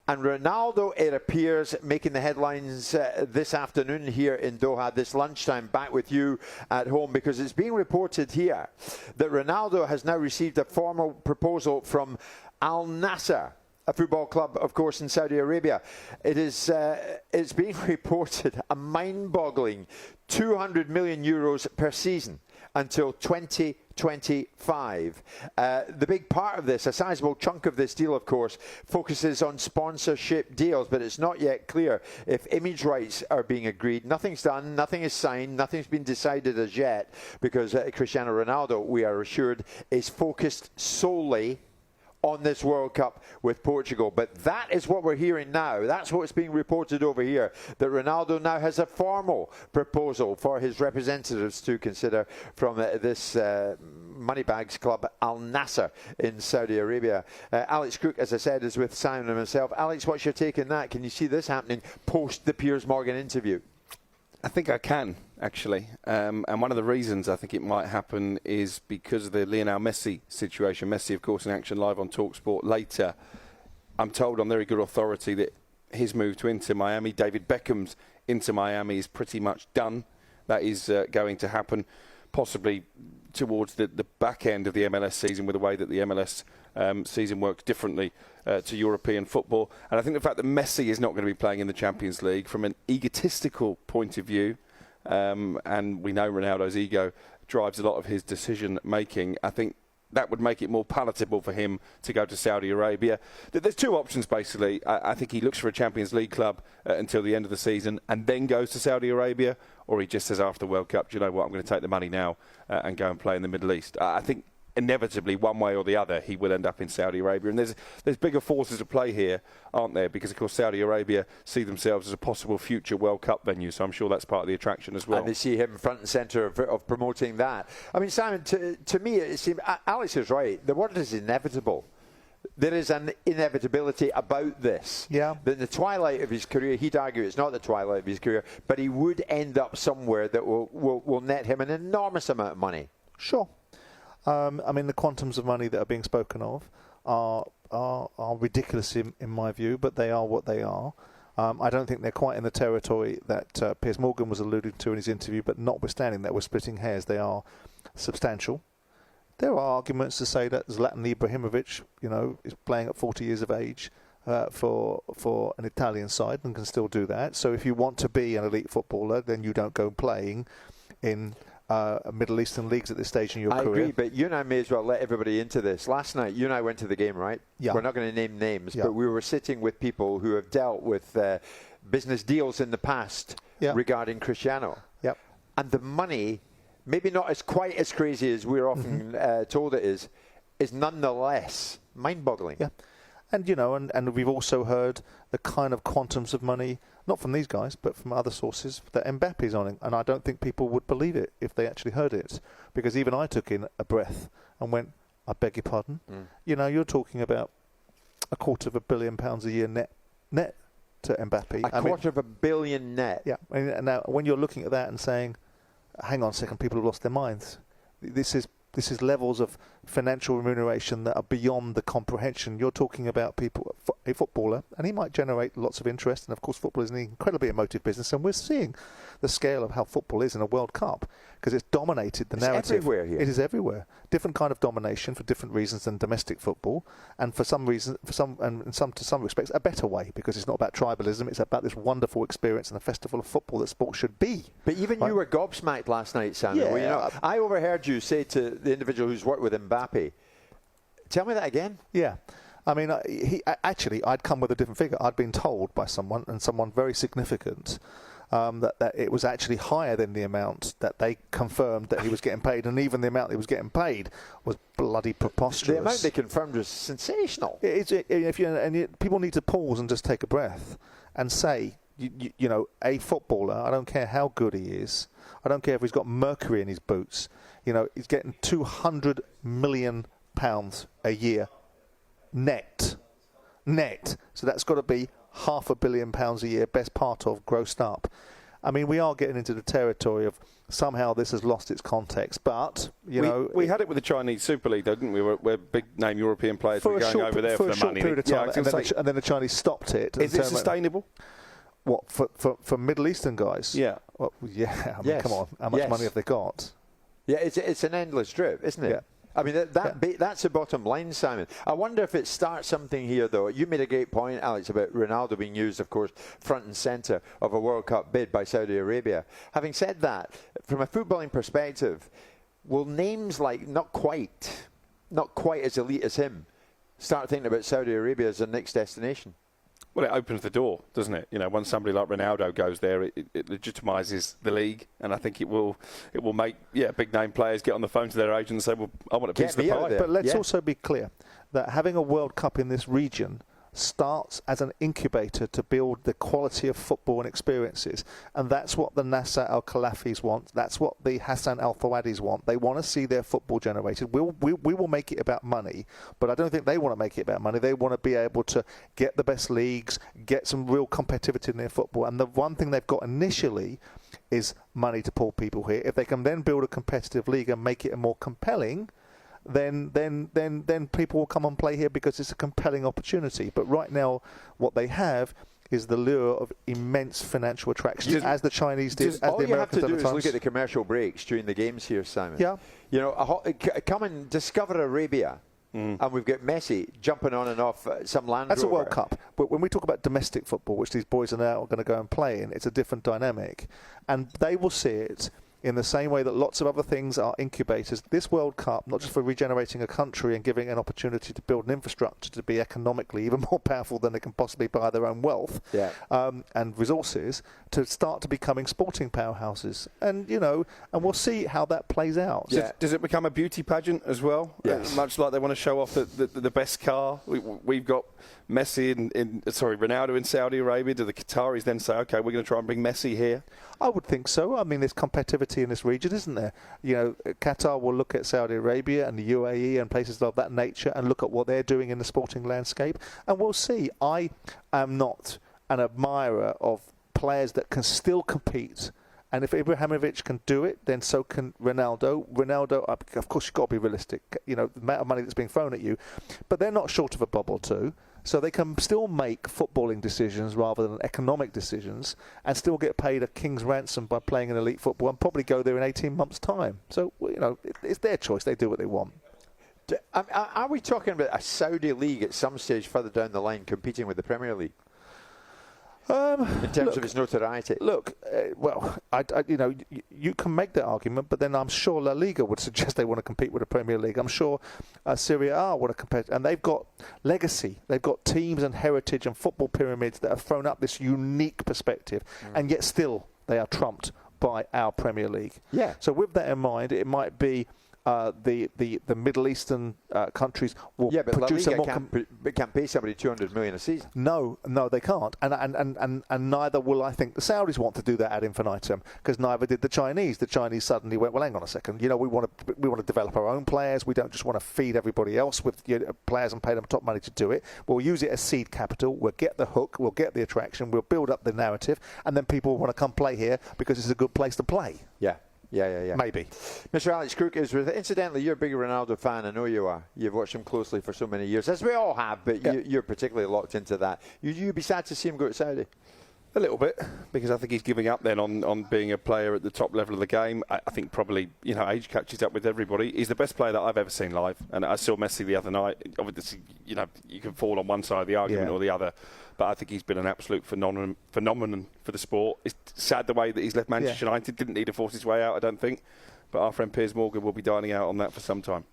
And Ronaldo, it appears, making the headlines this afternoon here in Doha, this lunchtime, back with you at home, because it's being reported here that Ronaldo has now received a formal proposal from Al Nassr, a football club, of course, in Saudi Arabia. It's being reported a mind-boggling 200 million euros per season until 2025. The big part of this, a sizable chunk of this deal, of course, focuses on sponsorship deals, but it's not yet clear if image rights are being agreed. Nothing's done, nothing is signed, nothing's been decided as yet, because Cristiano Ronaldo, we are assured, is focused solely on this World Cup with Portugal. But that is what we're hearing now. That's what's being reported over here, that Ronaldo now has a formal proposal for his representatives to consider from this Moneybags club, Al Nassr, in Saudi Arabia. Alex Crook, as I said, is with Simon and myself. Alex, what's your take on that? Can you see this happening post the Piers Morgan interview? I think I can, actually. And one of the reasons I think it might happen is because of the Lionel Messi situation. Messi, of course, in action live on talkSPORT later. I'm told on very good authority that his move to Inter Miami, David Beckham's Inter Miami, is pretty much done. That is going to happen possibly towards the back end of the MLS season, with the way that the MLS season works differently to European football. And I think the fact that Messi is not going to be playing in the Champions League, from an egotistical point of view, and we know Ronaldo's ego drives a lot of his decision making, I think that would make it more palatable for him to go to Saudi Arabia. There's two options, basically. I think he looks for a Champions League club until the end of the season and then goes to Saudi Arabia, or he just says after the World Cup, do you know what, I'm going to take the money now and go and play in the Middle East. I think inevitably, one way or the other, he will end up in Saudi Arabia. And there's bigger forces at play here, aren't there? Because, of course, Saudi Arabia see themselves as a possible future World Cup venue, so I'm sure that's part of the attraction as well. And they see him front and centre of promoting that. I mean, Simon, to me, it seems, Alex is right. The word is inevitable. There is an inevitability about this. Yeah. That in the twilight of his career, he'd argue it's not the twilight of his career, but he would end up somewhere that will net him an enormous amount of money. Sure. I mean, the quantums of money that are being spoken of are ridiculous in my view, but they are what they are. I don't think they're quite in the territory that Piers Morgan was alluding to in his interview, but notwithstanding that we're splitting hairs, they are substantial. There are arguments to say that Zlatan Ibrahimovic, is playing at 40 years of age for an Italian side and can still do that. So if you want to be an elite footballer, then you don't go playing in Middle Eastern leagues at this stage in your career. I agree, but you and I may as well let everybody into this. Last night, you and I went to the game, right? Yeah. We're not going to name names, yeah. but we were sitting with people who have dealt with business deals in the past regarding Cristiano. Yep. And the money, maybe not quite as crazy as we're often told it is nonetheless mind-boggling. Yeah. And, and we've also heard the kind of quantums of money, not from these guys, but from other sources, that Mbappe's on. And I don't think people would believe it if they actually heard it. Because even I took in a breath and went, I beg your pardon? You're talking about £250 million a year net to Mbappe. £250 million net? Yeah. And now, when you're looking at that and saying, hang on a second, people have lost their minds. This is levels of financial remuneration that are beyond the comprehension. You're talking about a footballer, and he might generate lots of interest. And of course, football is an incredibly emotive business, and we're seeing the scale of how football is in a World Cup, because it's dominated the narrative. It's everywhere here. It is everywhere. Different kind of domination for different reasons than domestic football, and to some respects, a better way, because it's not about tribalism. It's about this wonderful experience and a festival of football that sport should be. But even you were gobsmacked last night, Samuel. Yeah. Well, I overheard you say to the individual who's worked with Mbappe, tell me that again. Yeah. I mean, I'd come with a different figure. I'd been told by someone, and someone very significant, that it was actually higher than the amount that they confirmed that he was getting paid, and even the amount he was getting paid was bloody preposterous. The amount they confirmed was sensational. People need to pause and just take a breath and say, a footballer, I don't care how good he is, I don't care if he's got mercury in his boots, he's getting £200 million a year net. So that's got to be £500 million a year, best part of, grossed up. I mean, we are getting into the territory of somehow this has lost its context. But, we had it with the Chinese Super League, though, didn't we? Where big-name European players were going over there for the money. Period of time, and then the Chinese stopped it. Is it sustainable? What, for Middle Eastern guys? Yeah. Well, yeah. I mean, come on. How much money have they got? Yeah, it's an endless drip, isn't it? Yeah. I mean, that's the bottom line, Simon. I wonder if it starts something here, though. You made a great point, Alex, about Ronaldo being used, of course, front and centre of a World Cup bid by Saudi Arabia. Having said that, from a footballing perspective, will names like not quite as elite as him start thinking about Saudi Arabia as their next destination? Well, it opens the door, doesn't it? Once somebody like Ronaldo goes there, it legitimises the league, and I think it will make big name players get on the phone to their agent and say, "Well, I want a piece of the pie." But let's also be clear that having a World Cup in this region starts as an incubator to build the quality of football and experiences, and that's what the Nassr Al Khelafis want. That's what the Hassan Al Thawadis want. They want to see their football generated. We will make it about money, but I don't think they want to make it about money. They want to be able to get the best leagues, get some real competitivity in their football, and the one thing they've got initially is money to pull people here. If they can then build a competitive league and make it a more compelling, then people will come and play here because it's a compelling opportunity. But right now, what they have is the lure of immense financial attraction, as the Chinese did, as the Americans did. All you have to do is look at the commercial breaks during the games here, Simon. Yeah. Come and discover Arabia. And we've got Messi jumping on and off some Land Rover. That's a World Cup. But when we talk about domestic football, which these boys are now going to go and play in, it's a different dynamic. And they will see it in the same way that lots of other things are incubators. This World Cup, not just for regenerating a country and giving an opportunity to build an infrastructure to be economically even more powerful than they can possibly by their own wealth and resources, to start to becoming sporting powerhouses. And, and we'll see how that plays out. Yeah. Does it become a beauty pageant as well? Yes. Much like they want to show off the best car. We've got Messi Ronaldo in Saudi Arabia. Do the Qataris then say, OK, we're going to try and bring Messi here? I would think so. I mean, there's competitivity in this region, isn't there? Qatar will look at Saudi Arabia and the UAE and places of that nature and look at what they're doing in the sporting landscape, and we'll see. I am not an admirer of players that can still compete, and if Ibrahimovic can do it, then so can Ronaldo. Of course, you've got to be realistic. The amount of money that's being thrown at you, but they're not short of a bob or two. So they can still make footballing decisions rather than economic decisions and still get paid a king's ransom by playing in elite football and probably go there in 18 months' time. So, it's their choice. They do what they want. Are we talking about a Saudi league at some stage further down the line competing with the Premier League? In terms of its notoriety. Look, you can make that argument, but then I'm sure La Liga would suggest they want to compete with the Premier League. I'm sure Serie A want to compete, and they've got legacy. They've got teams and heritage and football pyramids that have thrown up this unique perspective, and yet still they are trumped by our Premier League. Yeah. So with that in mind, it might be the Middle Eastern countries will produce La Liga can't pay somebody $200 million a season. No, they can't, and neither will I think the Saudis want to do that ad infinitum, because neither did the Chinese. The Chinese suddenly went, well, hang on a second, we want to develop our own players. We don't just want to feed everybody else with players and pay them top money to do it. We'll use it as seed capital. We'll get the hook. We'll get the attraction. We'll build up the narrative, and then people want to come play here because it's a good place to play. Yeah. Maybe. Mr. Alex Crook is with. Incidentally, you're a big Ronaldo fan. I know you are. You've watched him closely for so many years, as we all have, but you're particularly locked into that. You'd be sad to see him go to Saudi? A little bit, because I think he's giving up then on being a player at the top level of the game. I think probably, age catches up with everybody. He's the best player that I've ever seen live. And I saw Messi the other night. Obviously, you can fall on one side of the argument or the other. But I think he's been an absolute phenomenon for the sport. It's sad the way that he's left Manchester United. Didn't need to force his way out, I don't think. But our friend Piers Morgan will be dining out on that for some time.